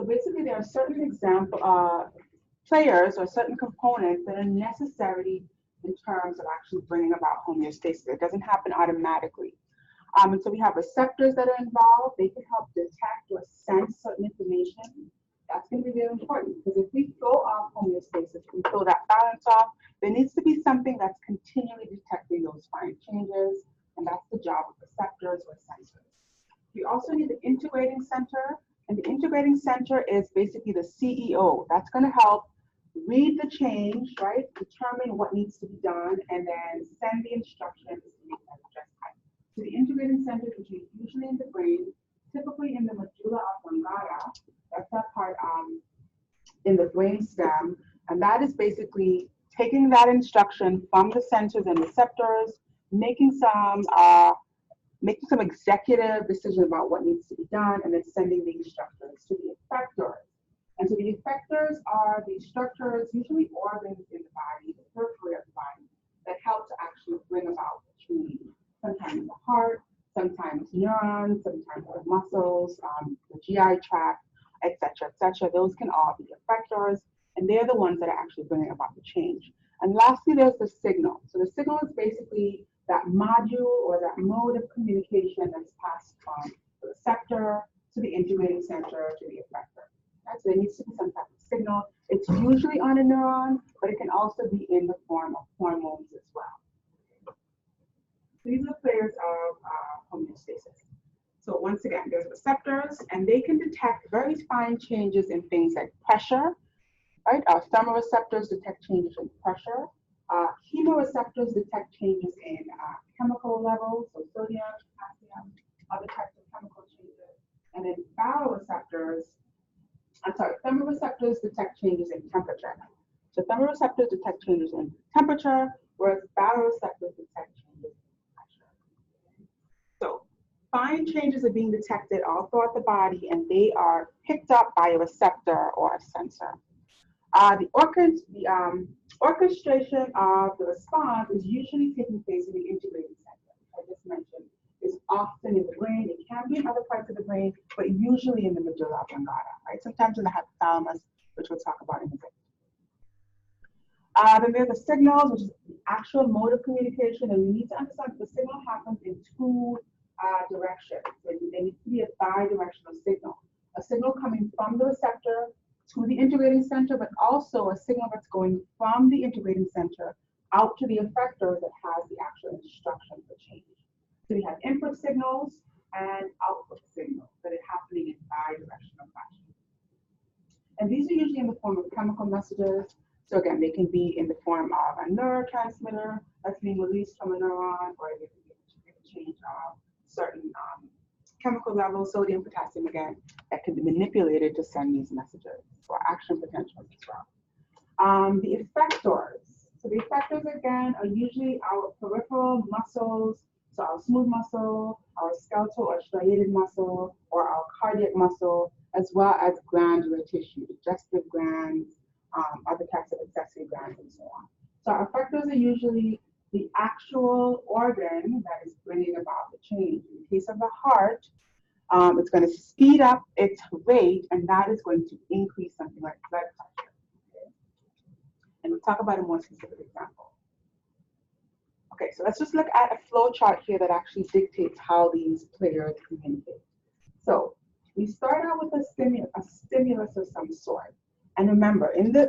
basically, there are certain example players or certain components that are necessary in terms of actually bringing about homeostasis. It doesn't happen automatically. And so we have receptors that are involved. They can help detect or sense certain information. That's going to be very important because if we throw off homeostasis, if we throw that balance off, there needs to be something that's continually detecting those fine changes, and that's the job of receptors or sensors. We also need the integrating center, and the integrating center is basically the CEO. That's going to help read the change, right? Determine what needs to be done, and then send the instructions to make that just right. So the integrating center is usually in the brain, typically in the medulla oblongata. That's that part in the brain stem, and that is basically taking that instruction from the sensors and receptors, making some executive decision about what needs to be done, and then sending the instructions to the effectors. And so the effectors are the structures, usually organs in the body, the periphery of the body, that help to actually bring about the change. Sometimes the heart, sometimes neurons, sometimes the muscles, the GI tract, etc. Those can all be effectors, and they're the ones that are actually bringing about the change. And lastly, there's the signal. So the signal is basically that module or that mode of communication that's passed from the receptor to the integrating center to the effector. Right? So there needs to be some type of signal. It's usually on a neuron, but it can also be in the form of hormones as well. These are the players of homeostasis. So once again, there's receptors, and they can detect very fine changes in things like pressure, right? Our thermoreceptors detect changes in pressure. Chemoreceptors detect changes in chemical levels, so sodium, potassium, other types of chemical changes. And then thermoreceptors detect changes in temperature. So thermoreceptors detect changes in temperature, whereas baroreceptors detect changes in pressure. So fine changes are being detected all throughout the body, and they are picked up by a receptor or a sensor. The orchestration of the response is usually taking place in the integrating center, I just mentioned. It's often in the brain. It can be in other parts of the brain, but usually in the medulla oblongata, right? Sometimes in the hypothalamus, which we'll talk about in a bit. Then there's the signals, which is the actual mode of communication, and we need to understand that the signal happens in two directions. There needs to be a bidirectional signal. A signal coming from the receptor to the integrating center, but also a signal that's going from the integrating center out to the effector that has the actual instruction for change. So we have input signals and output signals that are happening in bidirectional fashion. And these are usually in the form of chemical messages. So again, they can be in the form of a neurotransmitter that's being released from a neuron, or they can be a change of certain chemical levels, sodium, potassium, again, that can be manipulated to send these messages, or action potentials as well. The effectors. So the effectors, again, are usually our peripheral muscles, so our smooth muscle, our skeletal or striated muscle, or our cardiac muscle, as well as glandular tissue, digestive glands, other types of accessory glands, and so on. So our effectors are usually the actual organ that is bringing about the change. In the case of the heart, it's going to speed up its rate, and that is going to increase something like blood pressure. Okay? And we'll talk about a more specific example. Okay, so let's just look at a flow chart here that actually dictates how these players communicate. So we start out with a stimulus of some sort. And remember, in the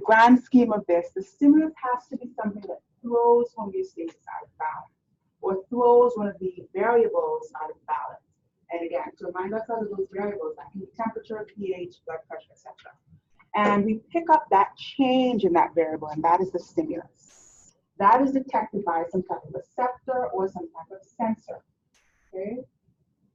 grand scheme of this, the stimulus has to be something that throws homeostasis out of balance, or throws one of the variables out of balance. And again, to remind ourselves of those variables, that can be temperature, pH, blood pressure, etc. And we pick up that change in that variable, and that is the stimulus. That is detected by some type of receptor or some type of sensor. Okay?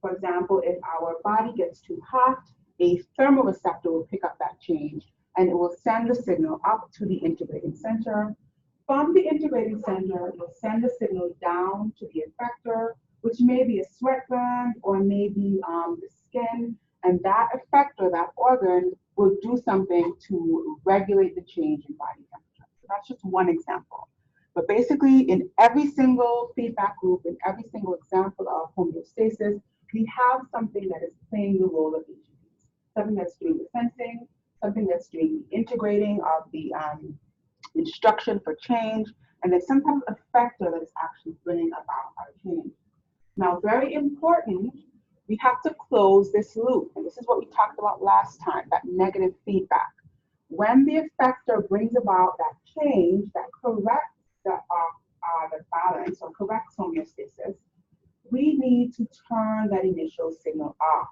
For example, if our body gets too hot, a thermoreceptor will pick up that change, and it will send the signal up to the integrating center. From the integrating center, it will send the signal down to the effector, which may be a sweat gland or maybe the skin, and that effector, that organ, will do something to regulate the change in body temperature. So that's just one example. But basically, in every single feedback loop, in every single example of homeostasis, we have something that is playing the role of each of these. something that's doing the sensing, something that's doing the integrating of the instruction for change, and then some type of effector that is actually bringing about our change. Now, very important, we have to close this loop, and this is what we talked about last time, that negative feedback. When the effector brings about that change that corrects the balance or corrects homeostasis, we need to turn that initial signal off.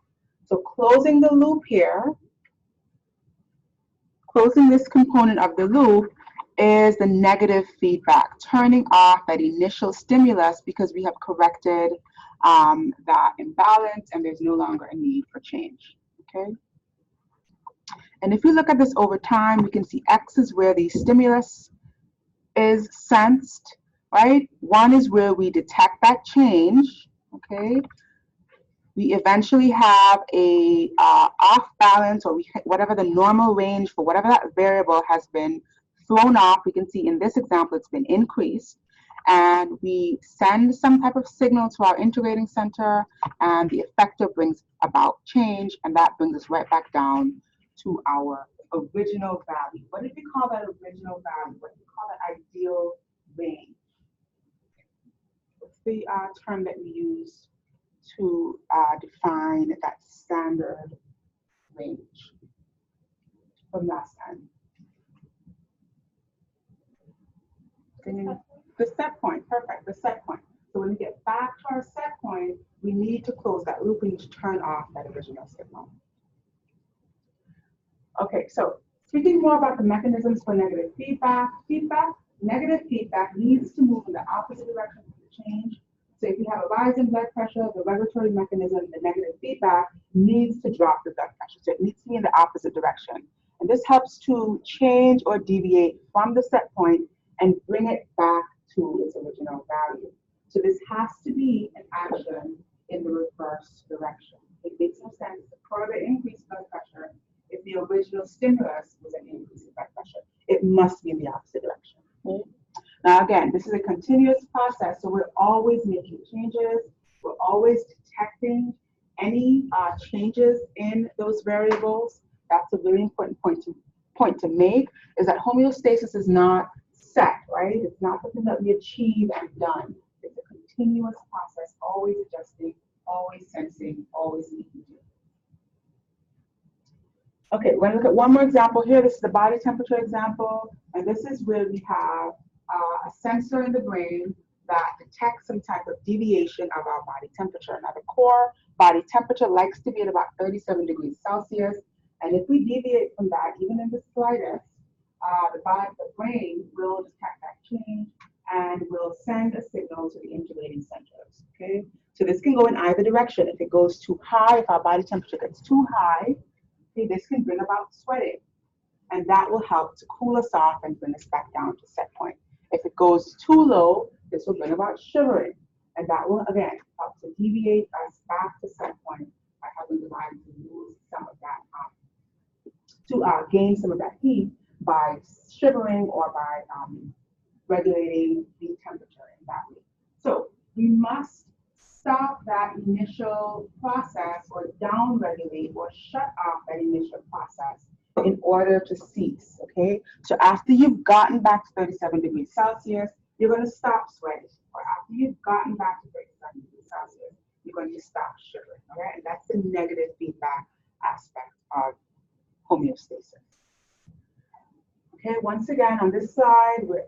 So closing the loop here, closing this component of the loop is the negative feedback, turning off that initial stimulus because we have corrected that imbalance and there's no longer a need for change, okay? And if you look at this over time, we can see X is where the stimulus is sensed, right? 1 is where we detect that change, okay? We eventually have a off balance, or whatever the normal range for whatever that variable has been thrown off. We can see in this example it's been increased, and we send some type of signal to our integrating center, and the effector brings about change, and that brings us right back down to our original value. What did we call that original value? What do we call that ideal range? What's the term that we use to define that standard range from last time? The set point, perfect, the set point. So when we get back to our set point, we need to close that loop. We need to turn off that original signal. Okay, so speaking more about the mechanisms for negative feedback, negative feedback needs to move in the opposite direction of the change. So if you have a rise in blood pressure, the regulatory mechanism, the negative feedback needs to drop the blood pressure. So it needs to be in the opposite direction. And this helps to change or deviate from the set point and bring it back to its original value. So this has to be an action in the reverse direction. It makes no sense to further increase blood pressure if the original stimulus was an increase in blood pressure. It must be in the opposite direction. Okay? Now again, this is a continuous process, so we're always making changes. We're always detecting any changes in those variables. That's a really important point to make, is that homeostasis is not set, right? It's not something that we achieve and done. It's a continuous process, always adjusting, always sensing, always making changes. Okay, we're going to look at one more example here. This is the body temperature example, and this is where we have a sensor in the brain that detects some type of deviation of our body temperature. Now, the core body temperature likes to be at about 37 degrees Celsius, and if we deviate from that, even in the slightest, the brain will detect that change and will send a signal to the integrating centers, okay? So this can go in either direction. If it goes too high, if our body temperature gets too high, okay, this can bring about sweating, and that will help to cool us off and bring us back down to set point. If it goes too low, this will bring about shivering, and that will, again, help to deviate us back to set point by helping the body to lose some of that, to gain some of that heat by shivering or by regulating the temperature in that way. So we must stop that initial process or down-regulate or shut off that initial process in order to cease, okay? So after you've gotten back to 37 degrees Celsius, you're going to stop sweating. Or after you've gotten back to 37 degrees Celsius, you're going to stop shivering, all right? And that's the negative feedback aspect of homeostasis. Okay, once again, on this slide, we're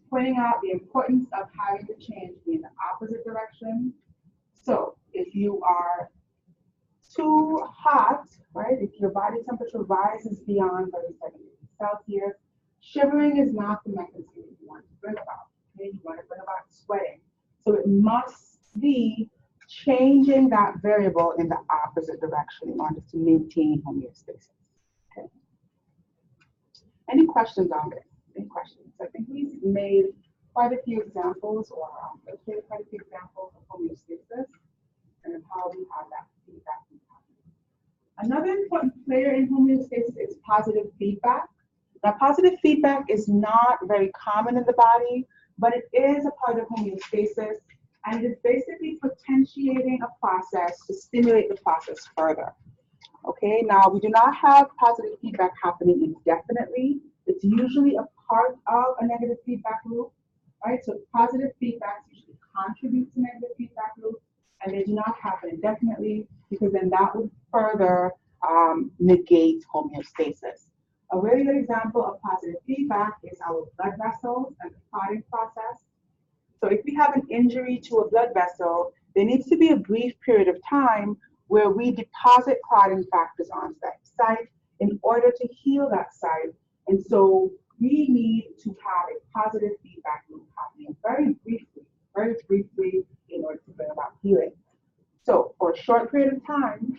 pointing out the importance of having the change be in the opposite direction. So if you are too hot, right, if your body temperature rises beyond 37 degrees Celsius, shivering is not the mechanism you want to bring about. Okay, you want to bring about sweating. So it must be changing that variable in the opposite direction in order to maintain homeostasis. Okay. Any questions on this? Any questions? I think we've made quite a few examples, or illustrated quite a few examples of homeostasis and how we have that feedback. Another important player in homeostasis is positive feedback. Now, positive feedback is not very common in the body, but it is a part of homeostasis, and it is basically potentiating a process to stimulate the process further. Okay, now we do not have positive feedback happening indefinitely. It's usually a part of a negative feedback loop, right? So positive feedbacks usually contribute to negative feedback loops, and they do not happen indefinitely because then that would further negate homeostasis. A really good example of positive feedback is our blood vessels and the clotting process. So if we have an injury to a blood vessel, there needs to be a brief period of time where we deposit clotting factors onto that site in order to heal that site. And so we need to have a positive feedback loop happening very briefly in order to bring about healing. So for a short period of time,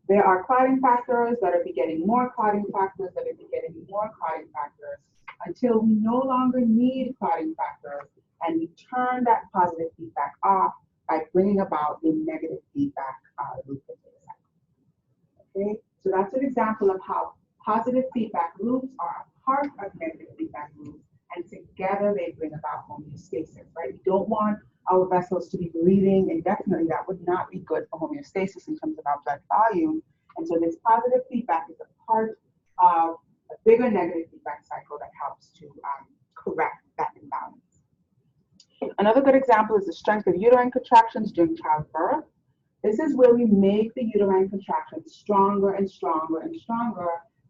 there are clotting factors that are begetting more clotting factors that are begetting more clotting factors until we no longer need clotting factors and we turn that positive feedback off by bringing about a negative feedback loop into the cycle. Okay, so that's an example of how positive feedback loops are a part of negative feedback loops, and together they bring about homeostasis, right? We don't want our vessels to be bleeding indefinitely. That would not be good for homeostasis in terms of our blood volume. And so this positive feedback is a part of a bigger negative feedback cycle that helps to correct that imbalance. Another good example is the strength of uterine contractions during childbirth. This is where we make the uterine contractions stronger and stronger and stronger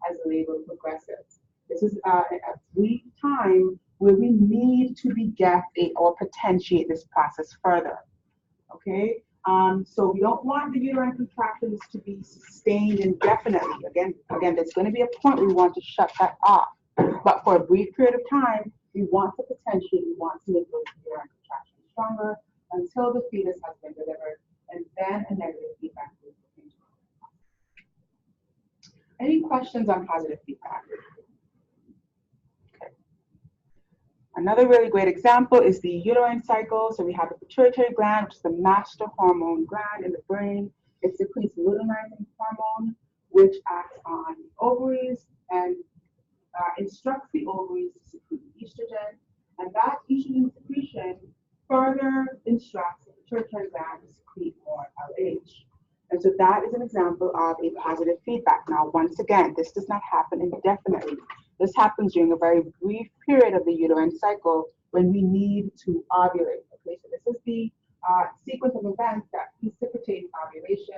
as labor progresses. This is a brief time where we need to beget or potentiate this process further. Okay, so we don't want the uterine contractions to be sustained indefinitely. Again, there's going to be a point where we want to shut that off. But for a brief period of time, we want to potentiate, we want to make those uterine contractions stronger until the fetus has been delivered, and then a negative feedback loop. Any questions on positive feedback? Okay. Another really great example is the uterine cycle. So we have the pituitary gland, which is the master hormone gland in the brain. It secretes luteinizing hormone, which acts on the ovaries and instructs the ovaries to secrete estrogen. And that estrogen secretion further instructs the pituitary gland to secrete more LH. And so that is an example of a positive feedback. Now, once again, this does not happen indefinitely. This happens during a very brief period of the uterine cycle when we need to ovulate. Okay, so this is the sequence of events that precipitates ovulation.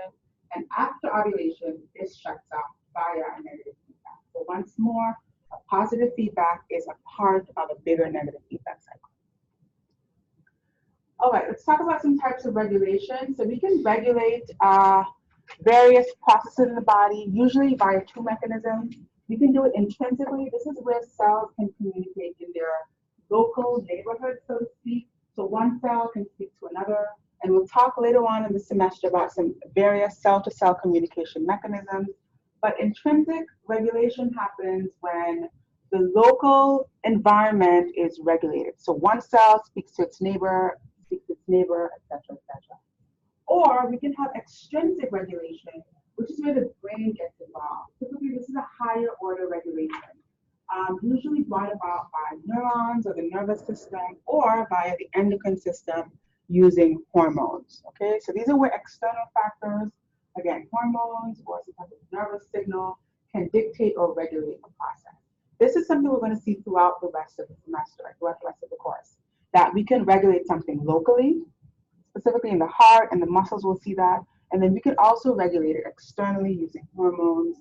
And after ovulation, this shuts off via a negative feedback. So once more, a positive feedback is a part of a bigger negative feedback cycle. All right, let's talk about some types of regulation. So we can regulate various processes in the body, usually via two mechanisms. We can do it intrinsically. This is where cells can communicate in their local neighborhood, so to speak. So one cell can speak to another. And we'll talk later on in the semester about some various cell-to-cell communication mechanisms. But intrinsic regulation happens when the local environment is regulated. So one cell speaks to its neighbor, et cetera, et cetera. Or we can have extrinsic regulation, which is where the brain gets involved. Typically, this is a higher order regulation, usually brought about by neurons or the nervous system or via the endocrine system using hormones. Okay, so these are where external factors, again, hormones or some type of nervous signal, can dictate or regulate the process. This is something we're going to see throughout the rest of the semester, throughout the rest of the course, that we can regulate something locally, specifically in the heart and the muscles will see that. And then we can also regulate it externally using hormones